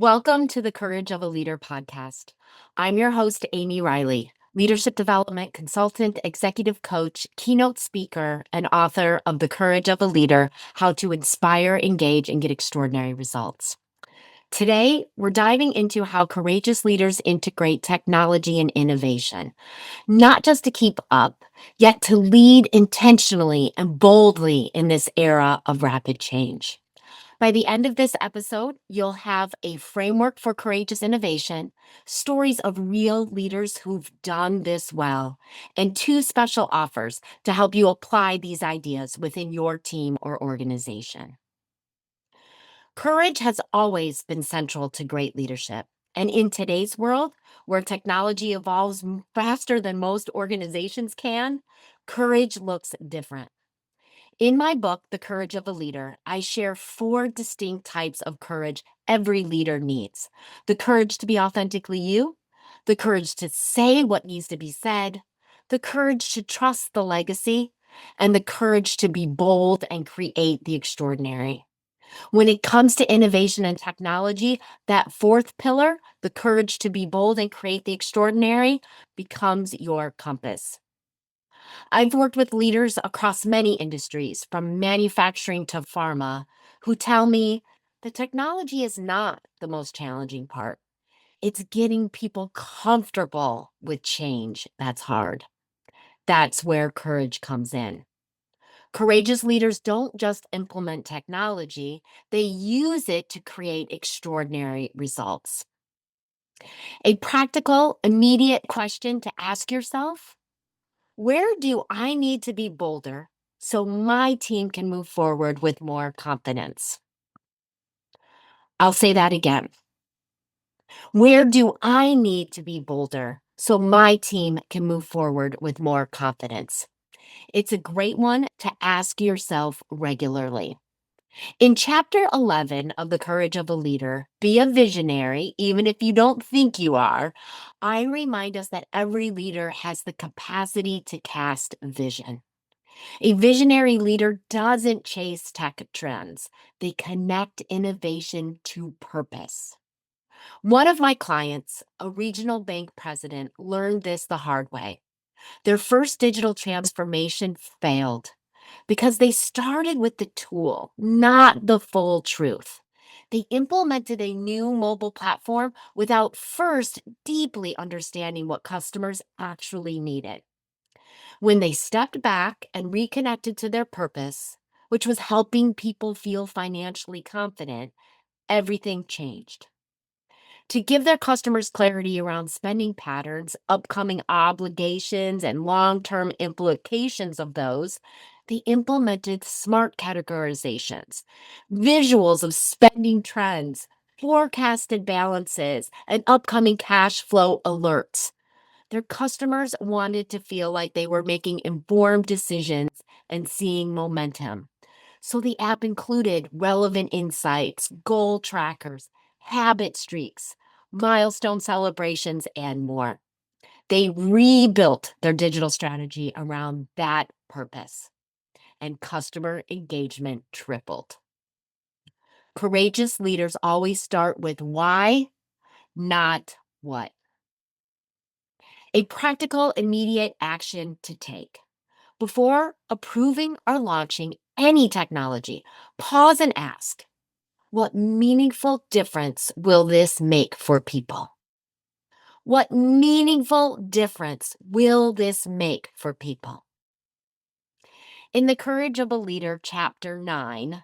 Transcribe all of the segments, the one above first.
Welcome to the Courage of a Leader podcast. I'm your host, Amy Riley, leadership development consultant, executive coach, keynote speaker, and author of The Courage of a Leader: How to Inspire, Engage, and Get Extraordinary Results. Today, we're diving into how courageous leaders integrate technology and innovation, not just to keep up, yet to lead intentionally and boldly in this era of rapid change. By the end of this episode, you'll have a framework for courageous innovation, stories of real leaders who've done this well, and two special offers to help you apply these ideas within your team or organization. Courage has always been central to great leadership. And in today's world, where technology evolves faster than most organizations can, courage looks different. In my book, The Courage of a Leader, I share four distinct types of courage every leader needs: the courage to be authentically you, the courage to say what needs to be said, the courage to trust the legacy, and the courage to be bold and create the extraordinary. When it comes to innovation and technology, that fourth pillar, the courage to be bold and create the extraordinary, becomes your compass. I've worked with leaders across many industries, from manufacturing to pharma, who tell me the technology is not the most challenging part. It's getting people comfortable with change that's hard. That's where courage comes in. Courageous leaders don't just implement technology, they use it to create extraordinary results. A practical, immediate question to ask yourself: where do I need to be bolder so my team can move forward with more confidence? I'll say that again. Where do I need to be bolder so my team can move forward with more confidence? It's a great one to ask yourself regularly. In chapter 11 of The Courage of a Leader, Be a Visionary, even if you don't think you are, I remind us that every leader has the capacity to cast vision. A visionary leader doesn't chase tech trends. They connect innovation to purpose. One of my clients, a regional bank president, learned this the hard way. Their first digital transformation failed because they started with the tool, not the full truth. They implemented a new mobile platform without first deeply understanding what customers actually needed. When they stepped back and reconnected to their purpose, which was helping people feel financially confident, everything changed. To give their customers clarity around spending patterns, upcoming obligations, and long term implications of those, they implemented smart categorizations, visuals of spending trends, forecasted balances, and upcoming cash flow alerts. Their customers wanted to feel like they were making informed decisions and seeing momentum. So the app included relevant insights, goal trackers, habit streaks, milestone celebrations, and more. They rebuilt their digital strategy around that purpose, and customer engagement tripled. Courageous leaders always start with why, not what. A practical, immediate action to take. Before approving or launching any technology, pause and ask, what meaningful difference will this make for people? What meaningful difference will this make for people? In The Courage of a Leader, Chapter 9,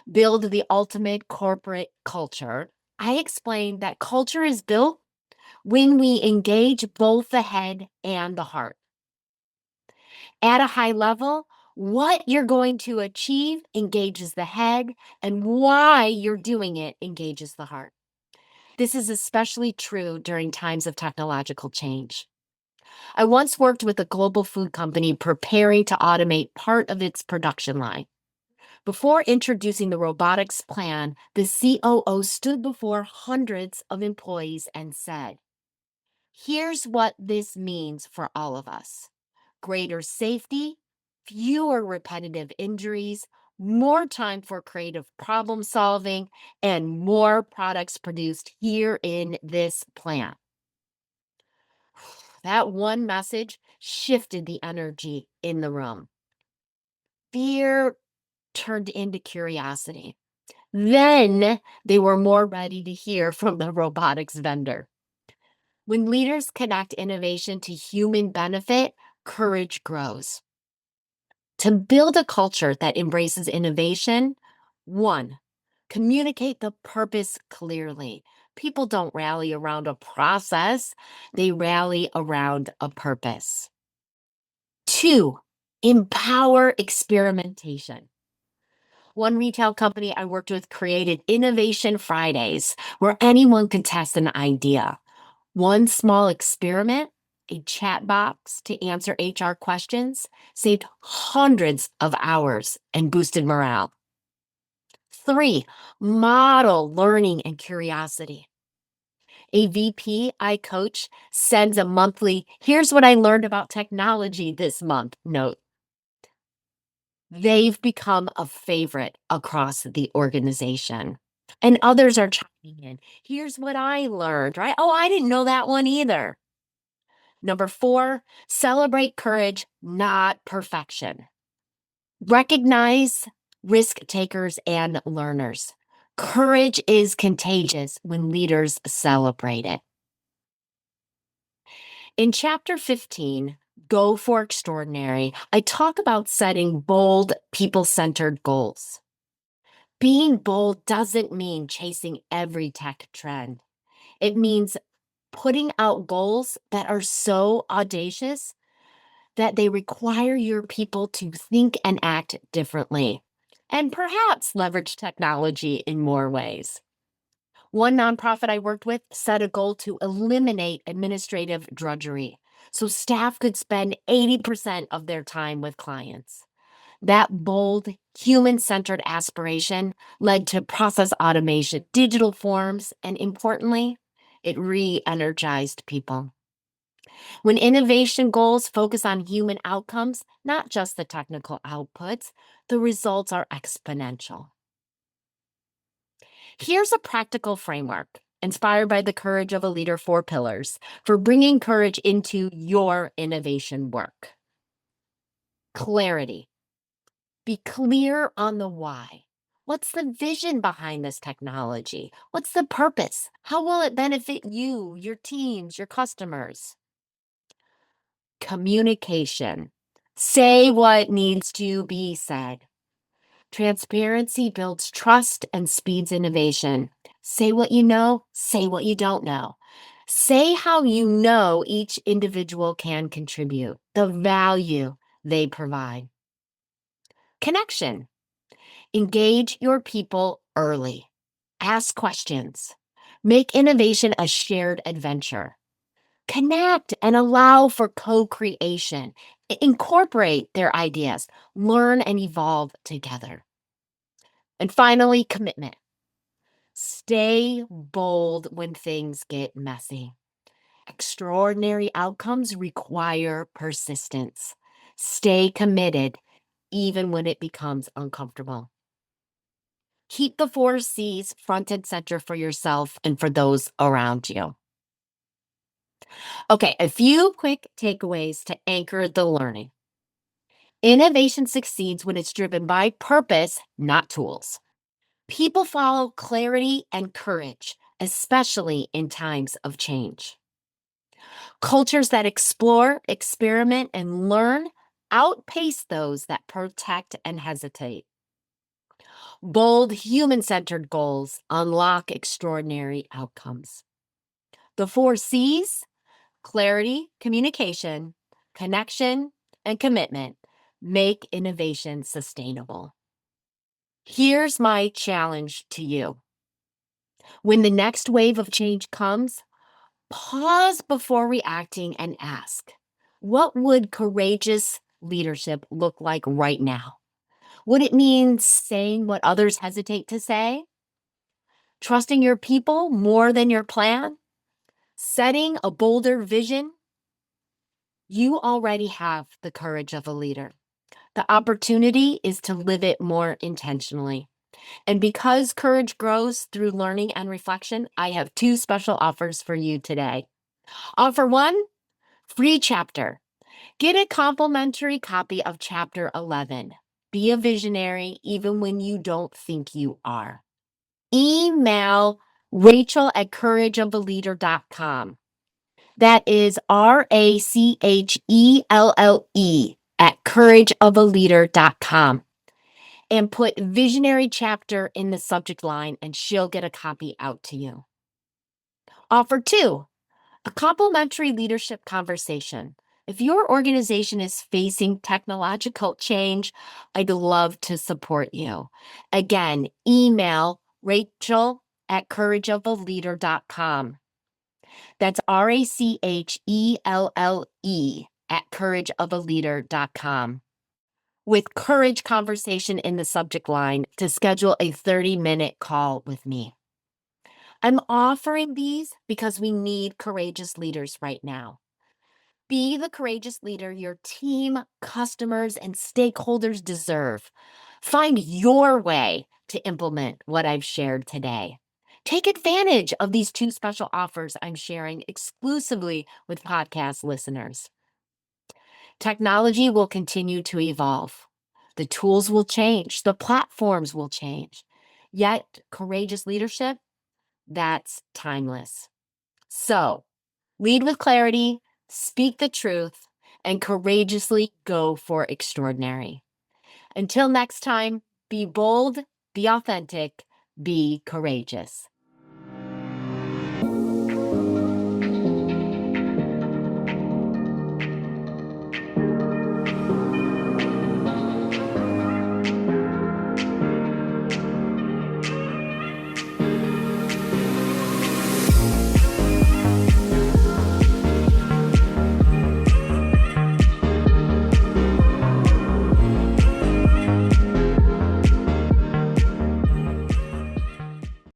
Build the Ultimate Corporate Culture, I explained that culture is built when we engage both the head and the heart. At a high level, what you're going to achieve engages the head, and why you're doing it engages the heart. This is especially true during times of technological change. I once worked with a global food company preparing to automate part of its production line. Before introducing the robotics plan, the COO stood before hundreds of employees and said, "Here's what this means for all of us: greater safety, fewer repetitive injuries, more time for creative problem solving, and more products produced here in this plant. That one message shifted the energy in the room. Fear turned into curiosity. Then they were more ready to hear from the robotics vendor. When leaders connect innovation to human benefit, courage grows. To build a culture that embraces innovation, one, communicate the purpose clearly. People don't rally around a process, they rally around a purpose. Two, empower experimentation. One retail company I worked with created Innovation Fridays where anyone could test an idea. One small experiment, a chat box to answer HR questions, saved hundreds of hours and boosted morale. Three, model learning and curiosity. A VP I coach sends a monthly, here's what I learned about technology this month note. They've become a favorite across the organization. And others are chiming in. Here's what I learned, right? Oh, I didn't know that one either. Number four, celebrate courage, not perfection. Recognize risk takers and learners. Courage is contagious when leaders celebrate it. In chapter 15, Go for Extraordinary, I talk about setting bold, people centered goals. Being bold doesn't mean chasing every tech trend. It means putting out goals that are so audacious that they require your people to think and act differently and perhaps leverage technology in more ways. One nonprofit I worked with set a goal to eliminate administrative drudgery so staff could spend 80% of their time with clients. That bold, human centered aspiration led to process automation, digital forms, and importantly, it re energized people. When innovation goals focus on human outcomes, not just the technical outputs, the results are exponential. Here's a practical framework inspired by the Courage of a Leader 4 pillars for bringing courage into your innovation work. Clarity. Be clear on the why. What's the vision behind this technology? What's the purpose? How will it benefit you, your teams, your customers? Communication. Say what needs to be said. Transparency builds trust and speeds innovation. Say what you know, say what you don't know. Say how you know each individual can contribute, the value they provide. Connection. Engage your people early. Ask questions. Make innovation a shared adventure. Connect and allow for co creation. Incorporate their ideas. Learn and evolve together. And finally, commitment. Stay bold when things get messy. Extraordinary outcomes require persistence. Stay committed even when it becomes uncomfortable. Keep the 4 C's front and center for yourself and for those around you. Okay, a few quick takeaways to anchor the learning. Innovation succeeds when it's driven by purpose, not tools. People follow clarity and courage, especially in times of change. Cultures that explore, experiment, and learn outpace those that protect and hesitate. Bold, human centered goals unlock extraordinary outcomes. The 4 C's clarity, communication, connection, and commitment make innovation sustainable. Here's my challenge to you. When the next wave of change comes, pause before reacting and ask, what would courageous leadership look like right now? Would it mean saying what others hesitate to say? Trusting your people more than your plan? Setting a bolder vision? You already have the courage of a leader. The opportunity is to live it more intentionally. And because courage grows through learning and reflection, I have two special offers for you today. Offer one, free chapter. Get a complimentary copy of Chapter 11. Be a visionary even when you don't think you are. Email Rachel@courageofaleader.com. That is RACHELLE@courageofaleader.com. And put visionary chapter in the subject line, and she'll get a copy out to you. Offer two, a complimentary leadership conversation. If your organization is facing technological change, I'd love to support you. Again, email Rachel@courageofaleader.com. That's RACHELLE@courageofaleader.com. With courage conversation in the subject line to schedule a 30-minute call with me. I'm offering these because we need courageous leaders right now. Be the courageous leader your team, customers, and stakeholders deserve. Find your way to implement what I've shared today. Take advantage of these two special offers I'm sharing exclusively with podcast listeners. Technology will continue to evolve. The tools will change. The platforms will change. Yet, courageous leadership, that's timeless. So, lead with clarity, speak the truth, and courageously go for extraordinary. Until next time, be bold, be authentic, be courageous.